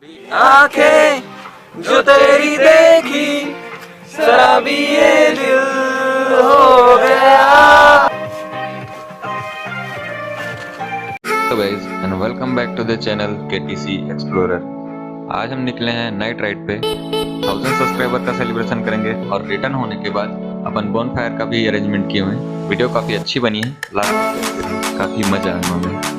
आंखें जो तेरी देखी शराबी ये दिल हो गया। Hello guys and welcome back to the channel KTC explorer. आज हम निकले हैं नाइट राइड पे। 1000 सब्सक्राइबर का सेलिब्रेशन करेंगे और रिटर्न होने के बाद अपन बोन फायर का भी अरेंजमेंट किए हुए हैं। वीडियो काफ़ी अच्छी बनी है, लास्ट काफ़ी मजा आया हमें।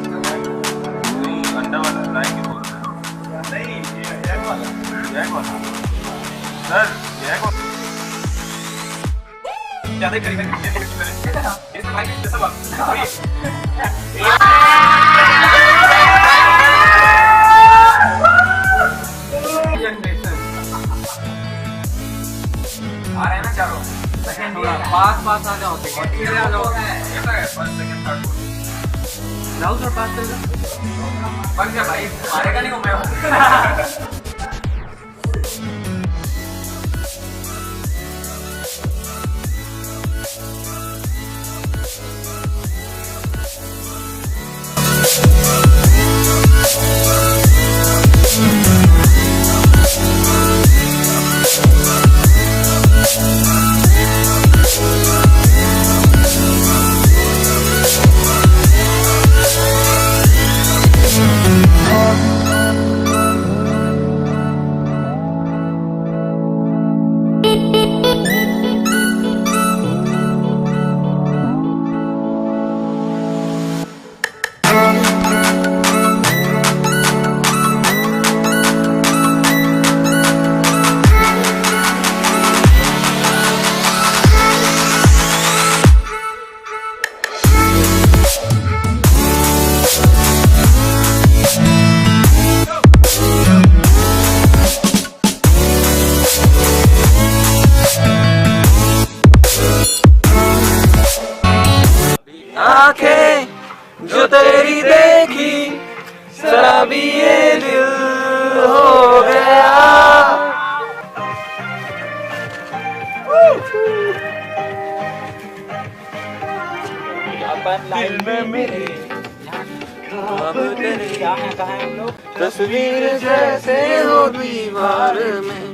आ रहे हैं ना चारों सेकंड, थोड़ा पास आ जाओ, सेकंड आ जाओ, फर्स्ट सेकंड थर्ड जाओ सर, पास चल जाओ। बन गया भाई, मारेगा नहीं को मैं। आंखें जो तेरी देखी शराबी ये दिल हो गया। दिल में मेरे ख्वाब तेरे तस्वीर जैसे हो दीवार में।